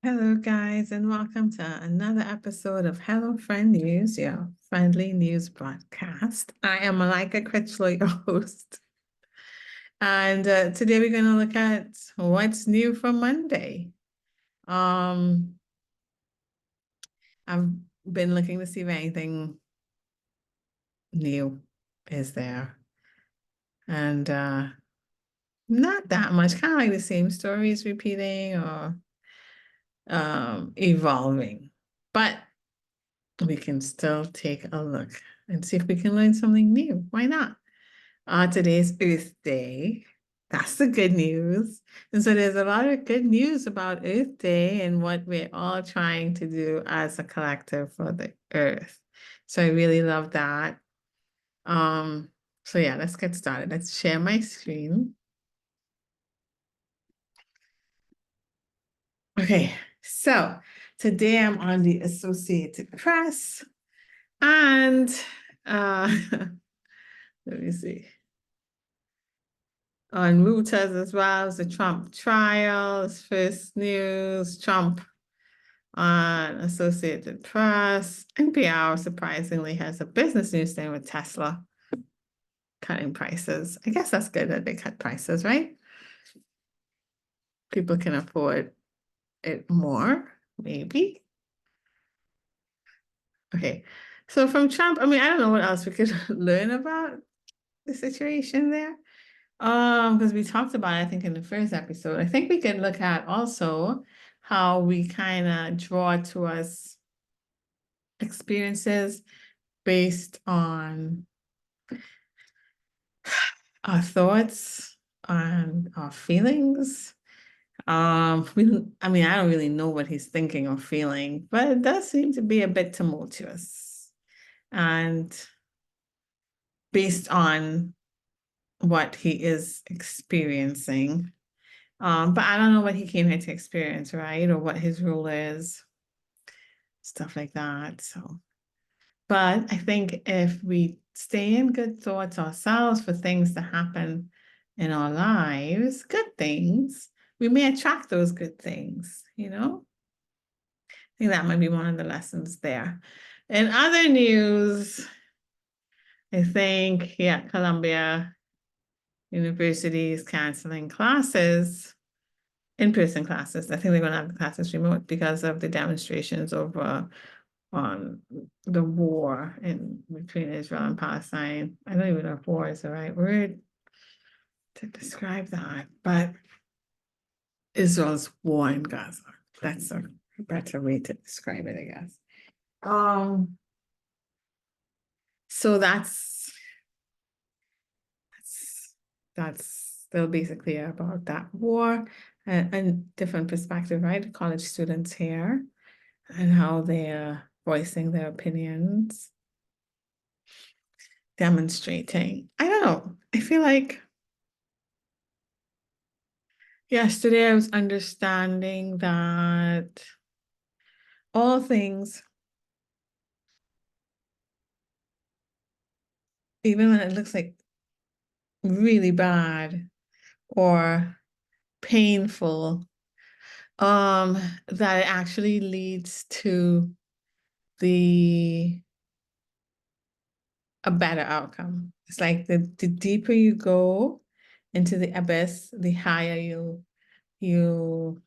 Hello, guys, and welcome to another episode of Hello Friend News, your friendly news broadcast. I am Malika Critchlow, your host. And today we're going to look at what's new for Monday. Um, I've been looking to see if anything new is there. And not that much, kind of like the same stories repeating or evolving. But we can still take a look and see if we can learn something new. Why not? Today's Earth Day. That's the good news. And so there's a lot of good news about Earth Day and what we're all trying to do as a collective for the Earth. So I really love that. So yeah, let's get started. Let's share my screen. Okay, so today I'm on the Associated Press and let me see. On Reuters as well as the Trump trials, first news, Trump on Associated Press. NPR surprisingly has a business news thing with Tesla cutting prices. I guess that's good that they cut prices, right? People can afford it more, maybe. Okay. So from Trump, I mean, I don't know what else we could learn about the situation there. Because we talked about it, I think, in the first episode. I think we can look at also how we kind of draw to us experiences based on our thoughts and our feelings. I mean, I don't really know what he's thinking or feeling, but it does seem to be a bit tumultuous and based on what he is experiencing. But I don't know what he came here to experience, right? Or what his role is, stuff like that. So, but I think if we stay in good thoughts ourselves for things to happen in our lives, good things, we may attract those good things, you know? I think that might be one of the lessons there. In other news, I think, yeah, Columbia University is canceling classes, in-person classes. I think they're going to have the classes remote because of the demonstrations over on the war in between Israel and Palestine. I don't even know if war is the right word to describe that, but Israel's war in Gaza. That's a better way to describe it, I guess. So that's still basically about that war and different perspective, right? College students here and how they're voicing their opinions, demonstrating. I don't know. I feel like yesterday I was understanding that all things, even when it looks like really bad or painful, that it actually leads to a better outcome. It's like the deeper you go into the abyss, the higher you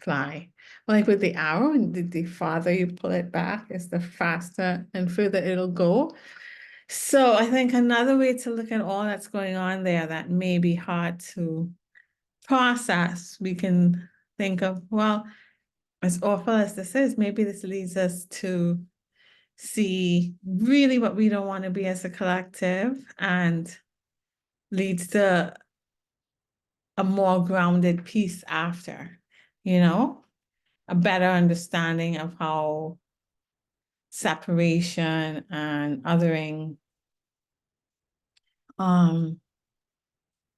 fly. Like with the arrow, and the farther you pull it back, is the faster and further it'll go. So I think another way to look at all that's going on there that may be hard to process, we can think of, well, as awful as this is, maybe this leads us to see really what we don't want to be as a collective and leads to a more grounded peace after, you know, a better understanding of how separation and othering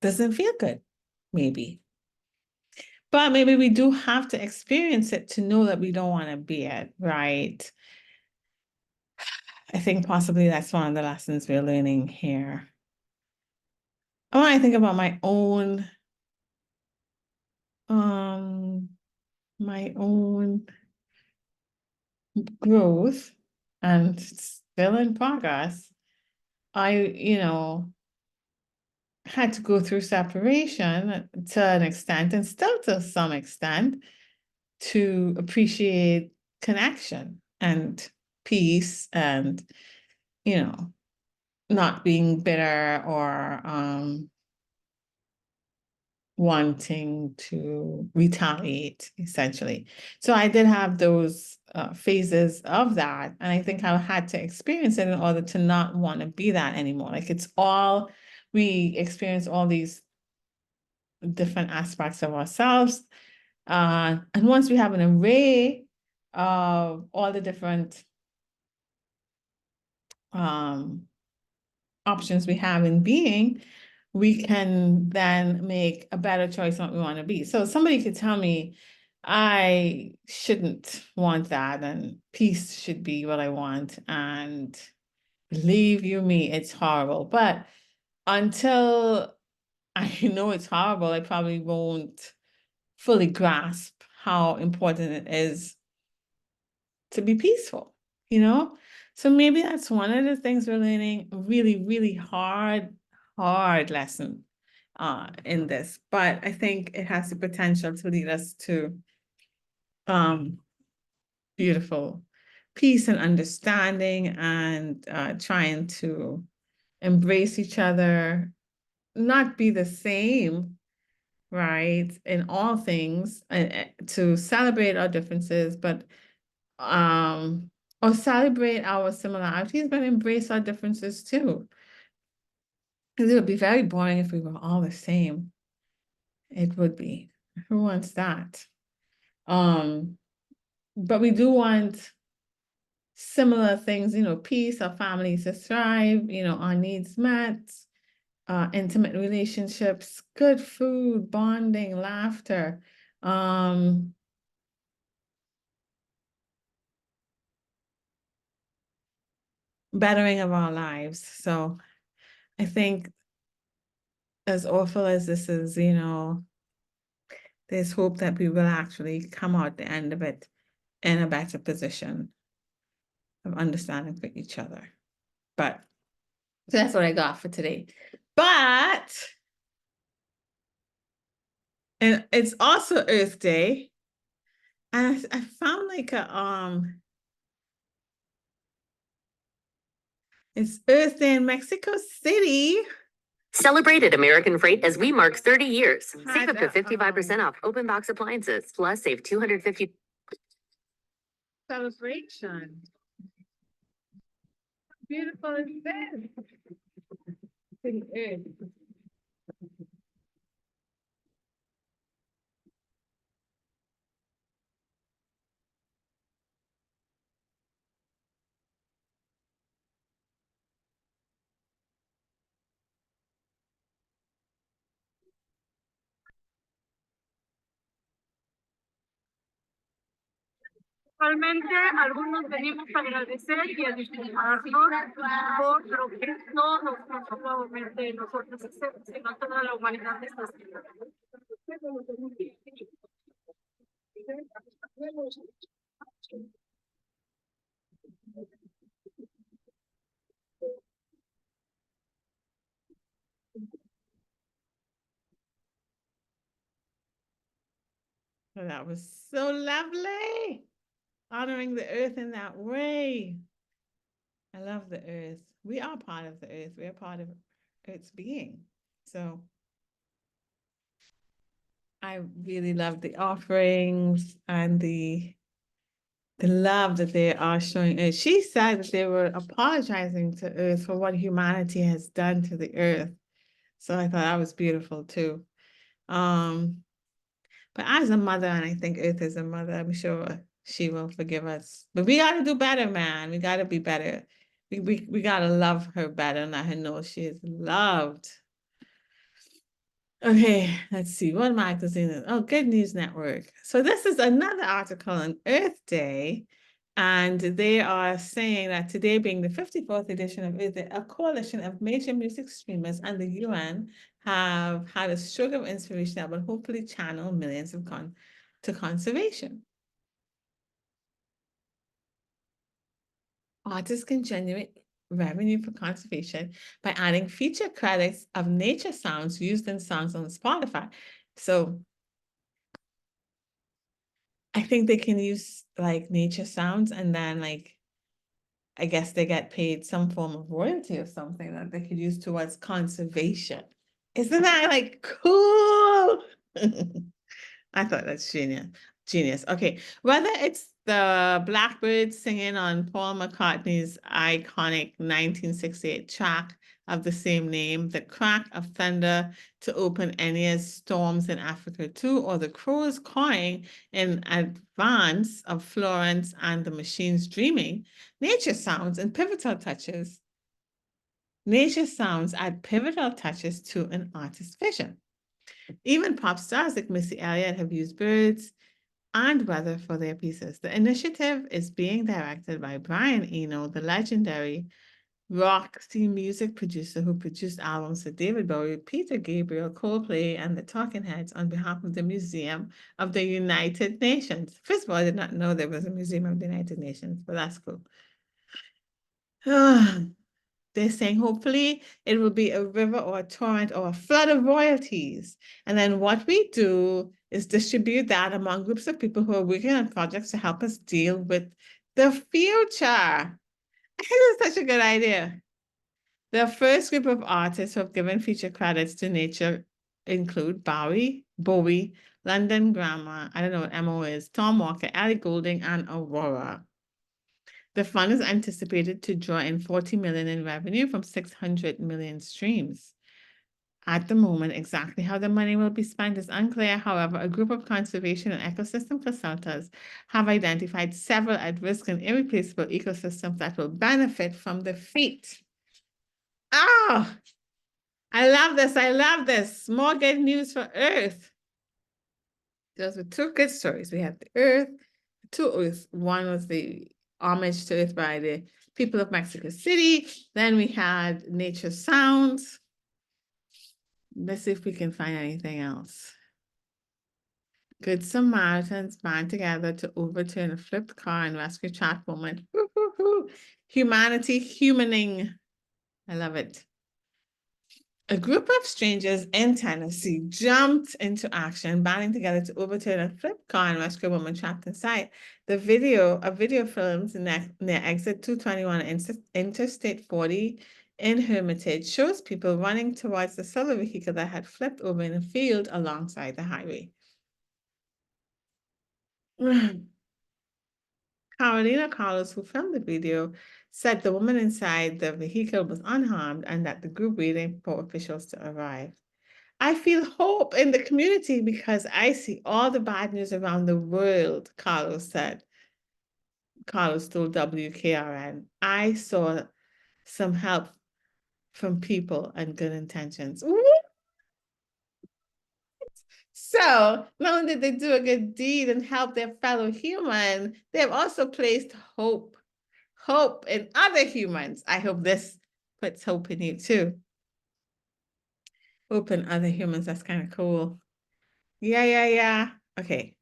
doesn't feel good, maybe. But maybe we do have to experience it to know that we don't want to be it, right? I think possibly that's one of the lessons we're learning here. I want to think about my own my own growth and still in progress, I had to go through separation to an extent and still to some extent to appreciate connection and peace and, not being bitter or wanting to retaliate, essentially. So I did have those phases of that. And I think I had to experience it in order to not want to be that anymore. Like we experience all these different aspects of ourselves. And once we have an array of all the different options we have in being, we can then make a better choice on what we want to be. So somebody could tell me, I shouldn't want that, and peace should be what I want. And believe you me, it's horrible. But until I know it's horrible, I probably won't fully grasp how important it is to be peaceful, you know? So maybe that's one of the things we're learning, really, really hard lesson in this. But I think it has the potential to lead us to beautiful peace and understanding and trying to embrace each other, not be the same, right, in all things, and to celebrate our differences, but or celebrate our similarities, but embrace our differences too. Because it would be very boring if we were all the same. It would be. Who wants that? But we do want similar things, peace, our families to thrive, our needs met, intimate relationships, good food, bonding, laughter, bettering of our lives. So I think as awful as this is, there's hope that we will actually come out the end of it in a better position of understanding for each other. But so that's what I got for today. But and it's also Earth Day. And I found like it's Earth Day in Mexico City. Celebrate at American Freight as we mark 30 years. Save up to 55% off open box appliances, plus save $250. Celebration. How beautiful is this? Actualmente, algunos venimos a agradecer y a disfrutarnos por lo que no solamente nosotros hacemos, sino toda la humanidad está haciendo. Well, that was so lovely. Honoring the earth in that way. I love the earth. We are part of the earth. We are part of its being. So I really love the offerings and the love that they are showing Earth. She said that they were apologizing to Earth for what humanity has done to the Earth. So I thought that was beautiful too. But as a mother, and I think Earth is a mother, I'm sure she will forgive us. But we gotta do better, man. We gotta be better. We gotta love her better and let her know she is loved. Okay, let's see. What magazine is? Oh, Good News Network. So this is another article on Earth Day. And they are saying that today being the 54th edition of Earth Day, a coalition of major music streamers and the UN have had a stroke of inspiration that will hopefully channel millions of to conservation. Artists can generate revenue for conservation by adding feature credits of nature sounds used in songs on Spotify. So I think they can use like nature sounds and then like, I guess they get paid some form of royalty or something that they could use towards conservation. Isn't that like cool? I thought that's genius. Genius. Okay. Whether it's the Blackbirds singing on Paul McCartney's iconic 1968 track of the same name, the crack of thunder to open Enya's Storms in Africa 2, or the crows cawing in advance of Florence and the Machines Dreaming, nature sounds and pivotal touches. Nature sounds add pivotal touches to an artist's vision. Even pop stars like Missy Elliott have used birds and weather for their pieces. The initiative is being directed by Brian Eno, the legendary Roxy music producer who produced albums for David Bowie, Peter Gabriel, Coldplay, and the Talking Heads on behalf of the Museum of the United Nations. First of all, I did not know there was a Museum of the United Nations, but that's cool. They're saying hopefully it will be a river or a torrent or a flood of royalties. And then what we do is distribute that among groups of people who are working on projects to help us deal with the future. I think it's such a good idea. The first group of artists who have given feature credits to nature include Bowie, London Grammar, I don't know what MO is, Tom Walker, Ellie Goulding, and Aurora. The fund is anticipated to draw in 40 million in revenue from 600 million streams. At the moment, exactly how the money will be spent is unclear. However, a group of conservation and ecosystem consultants have identified several at-risk and irreplaceable ecosystems that will benefit from the feat. Oh, I love this. I love this. More good news for Earth. Those were two good stories. We had the Earth, two Earths. One was the homage to Earth by the people of Mexico City. Then we had nature sounds. Let's see if we can find anything else. Good Samaritans band together to overturn a flipped car and rescue chat woman. Humanity humaning. I love it. A group of strangers in Tennessee jumped into action, banding together to overturn a flipped car and rescue a woman trapped inside. A video filmed near exit 221 Interstate 40 in Hermitage shows people running towards the silver vehicle that had flipped over in a field alongside the highway. Carolina Carlos, who filmed the video, said the woman inside the vehicle was unharmed and that the group waiting for officials to arrive. I feel hope in the community because I see all the bad news around the world, Carlos said. Carlos told WKRN. I saw some help from people and good intentions. So not only did they do a good deed and help their fellow human, they have also placed hope in other humans. I hope this puts hope in you too. Hope in other humans, that's kind of cool. Yeah. Okay.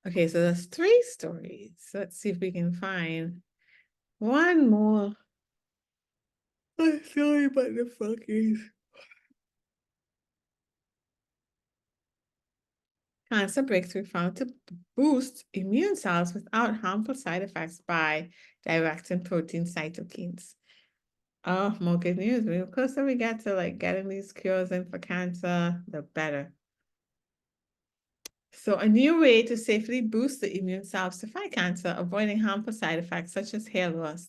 Okay, so there's 3 stories. Let's see if we can find one more. I'm sorry about the fuckies. Cancer breakthrough found to boost immune cells without harmful side effects by directing protein cytokines. Oh, more good news. The closer we get to like getting these cures in for cancer, the better. So a new way to safely boost the immune cells to fight cancer, avoiding harmful side effects such as hair loss,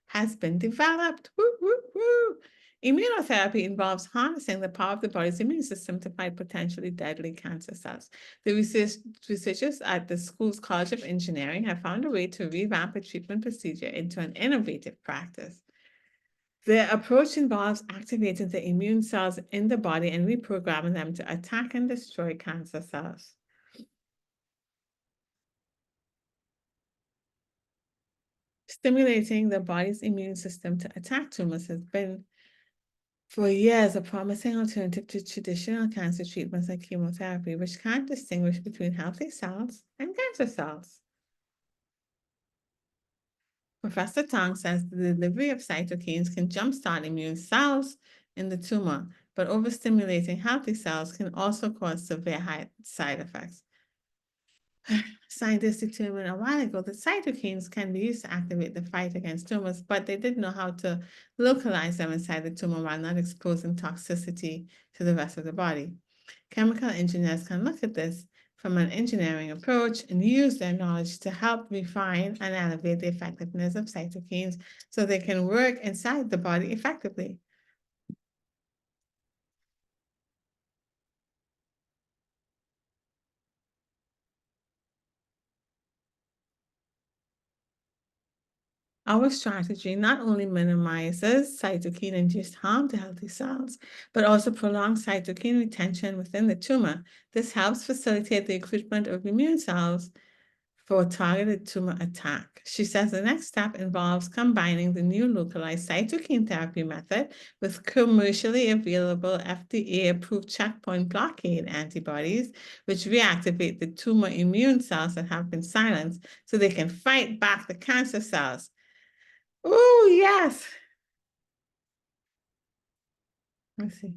has been developed. Woo, woo, woo. Immunotherapy involves harnessing the power of the body's immune system to fight potentially deadly cancer cells. The researchers at the school's College of Engineering have found a way to revamp a treatment procedure into an innovative practice. The approach involves activating the immune cells in the body and reprogramming them to attack and destroy cancer cells. Stimulating the body's immune system to attack tumors has been for years a promising alternative to traditional cancer treatments like chemotherapy, which can't distinguish between healthy cells and cancer cells. Professor Tong says the delivery of cytokines can jumpstart immune cells in the tumor, but overstimulating healthy cells can also cause severe side effects. Scientists determined a while ago that cytokines can be used to activate the fight against tumors, but they didn't know how to localize them inside the tumor while not exposing toxicity to the rest of the body. Chemical engineers can look at this from an engineering approach and use their knowledge to help refine and elevate the effectiveness of cytokines so they can work inside the body effectively. Our strategy not only minimizes cytokine-induced harm to healthy cells, but also prolongs cytokine retention within the tumor. This helps facilitate the recruitment of immune cells for targeted tumor attack. She says the next step involves combining the new localized cytokine therapy method with commercially available FDA-approved checkpoint blockade antibodies, which reactivate the tumor immune cells that have been silenced so they can fight back the cancer cells. Oh, yes. Let's see.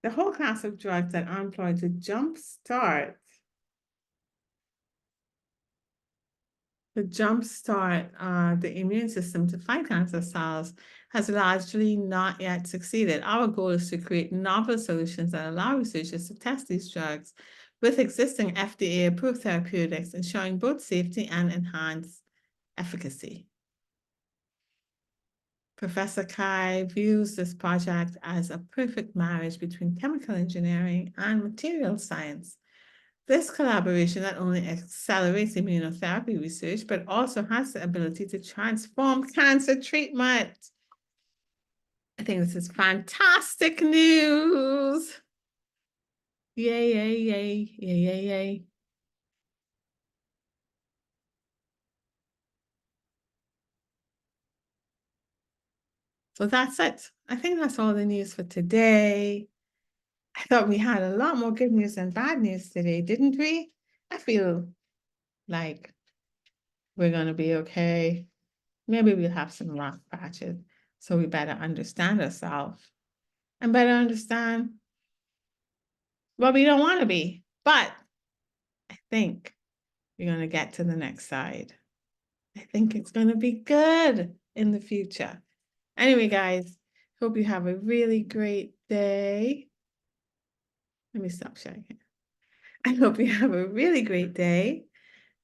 The whole class of drugs that are employed to jumpstart the immune system to fight cancer cells has largely not yet succeeded. Our goal is to create novel solutions that allow researchers to test these drugs with existing FDA-approved therapeutics, ensuring both safety and enhanced efficacy. Professor Kai views this project as a perfect marriage between chemical engineering and material science. This collaboration not only accelerates immunotherapy research, but also has the ability to transform cancer treatment. I think this is fantastic news. Yay, yay, yay, yay, yay, yay. So that's it. I think that's all the news for today. I thought we had a lot more good news than bad news today, didn't we? I feel like we're going to be okay. Maybe we'll have some rough patches. So we better understand ourselves and better understand what we don't want to be. But I think we're going to get to the next side. I think it's going to be good in the future. Anyway, guys, hope you have a really great day. Let me stop sharing it. I hope you have a really great day.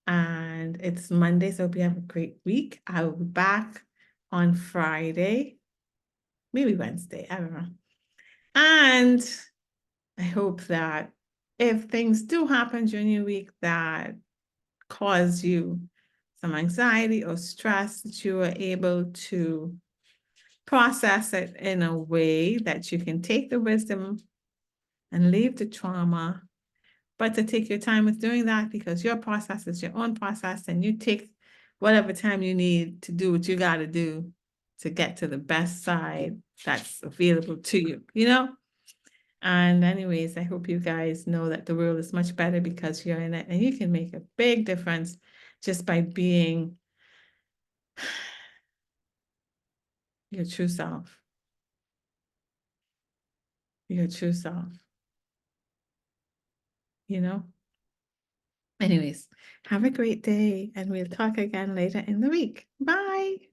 And it's Monday, so I hope you have a great week. I will be back on Friday, maybe Wednesday, I don't know. And I hope that if things do happen during your week that cause you some anxiety or stress, that you are able to process it in a way that you can take the wisdom and leave the trauma, but to take your time with doing that because your process is your own process and you take whatever time you need to do what you got to do to get to the best side that's available to you, you know? And anyways, I hope you guys know that the world is much better because you're in it and you can make a big difference just by being your true self. Your true self. You know? Anyways, have a great day and we'll talk again later in the week. Bye.